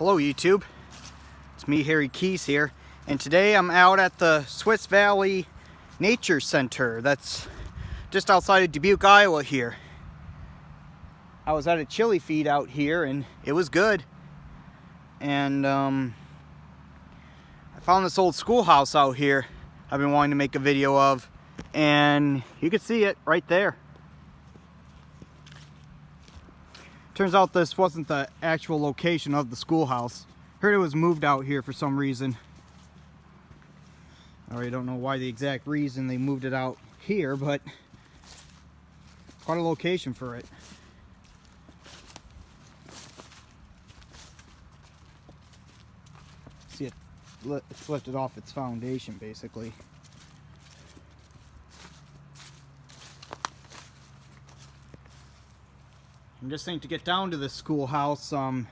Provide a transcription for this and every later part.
Hello YouTube, it's me Harry Keys here, and today I'm out at the Swiss Valley Nature Center that's just outside of Dubuque, Iowa here. I was at a chili feed out here and it was good, and I found this old schoolhouse out here I've been wanting to make a video of, and you can see it right there. Turns out this wasn't the actual location of the schoolhouse. Heard it was moved out here for some reason. I really don't know why the exact reason they moved it out here, but quite a location for it. See, it's lifted off its foundation basically. I'm just saying, to get down to this schoolhouse, and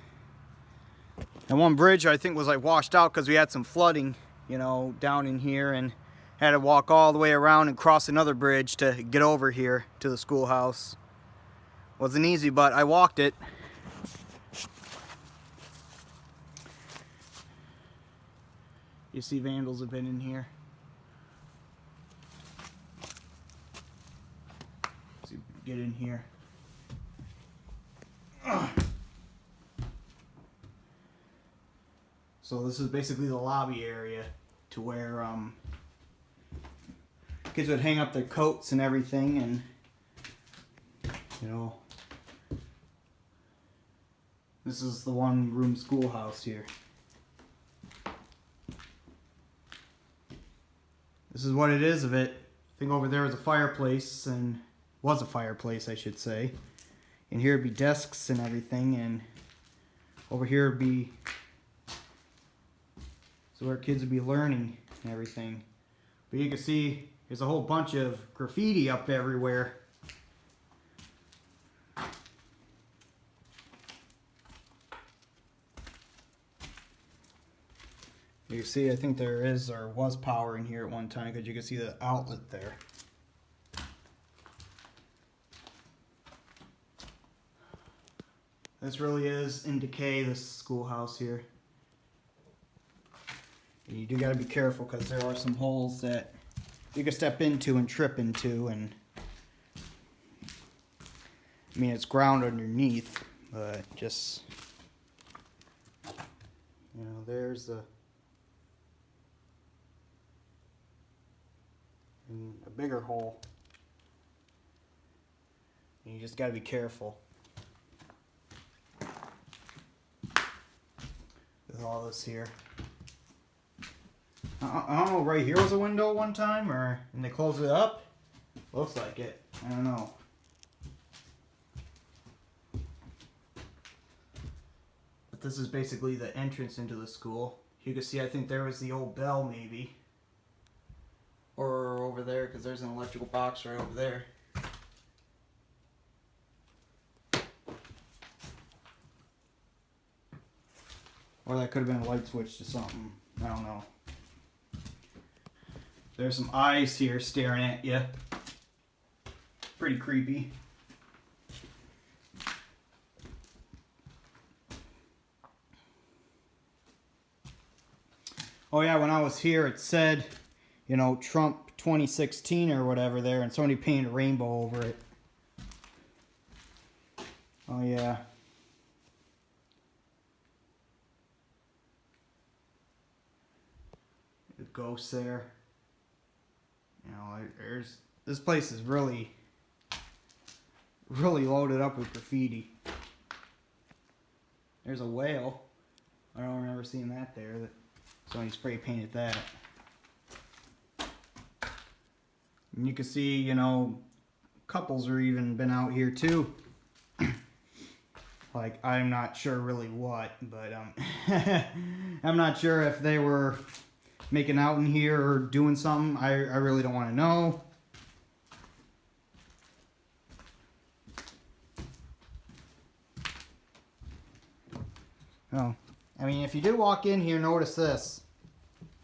one bridge I think was like washed out because we had some flooding, you know, down in here, and had to walk all the way around and cross another bridge to get over here to the schoolhouse. Wasn't easy, but I walked it. You see vandals have been in here. Let's see if we can get in here. So this is basically the lobby area to where kids would hang up their coats and everything, and you know, this is the one room schoolhouse here. This is what it is of it. I think over there is a fireplace, and was a fireplace I should say. And here would be desks and everything, and over here would be so where kids would be learning and everything. But you can see there's a whole bunch of graffiti up everywhere. You can see, I think there is or was power in here at one time, because you can see the outlet there. This really is in decay, this schoolhouse here. And you do got to be careful, because there are some holes that you can step into and trip into, and I mean, it's ground underneath, but just, you know, there's a bigger hole, and you just got to be careful with all this here. I don't know, right here was a window one time, and they closed it up? Looks like it. I don't know. But this is basically the entrance into the school. You can see, I think there was the old bell maybe. Or over there, because there's an electrical box right over there. Or that could have been a light switch to something. I don't know. There's some eyes here staring at you. Pretty creepy. Oh yeah, when I was here it said, you know, Trump 2016 or whatever there, and somebody painted a rainbow over it. Oh yeah. The ghosts there. You know, this place is really loaded up with graffiti. There's a whale. I don't remember seeing that there. Somebody spray painted that. And you can see, you know, couples are even been out here too. Like, I'm not sure really what, but I'm not sure if they were making out in here or doing something. I really don't want to know. Oh, I mean, if you do walk in here, notice this.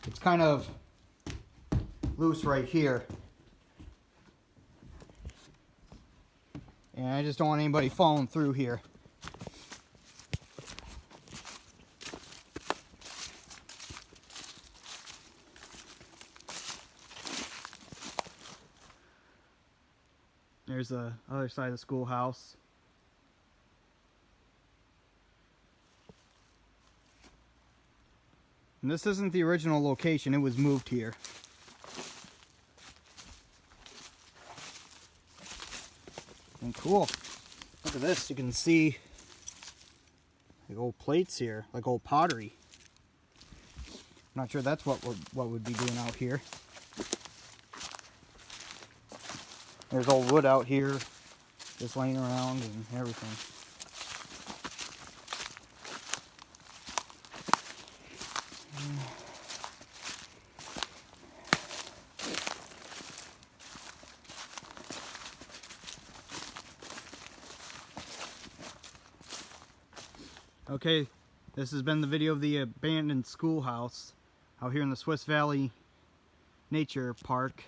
It's kind of loose right here. And I just don't want anybody falling through here. There's the other side of the schoolhouse. And this isn't the original location, it was moved here. And cool. Look at this, you can see the old plates here, like old pottery. Not sure that's what we'd be doing out here. There's old wood out here, just laying around and everything. Okay, this has been the video of the abandoned schoolhouse out here in the Swiss Valley Nature Park,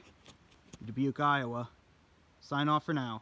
Dubuque, Iowa. Sign off for now.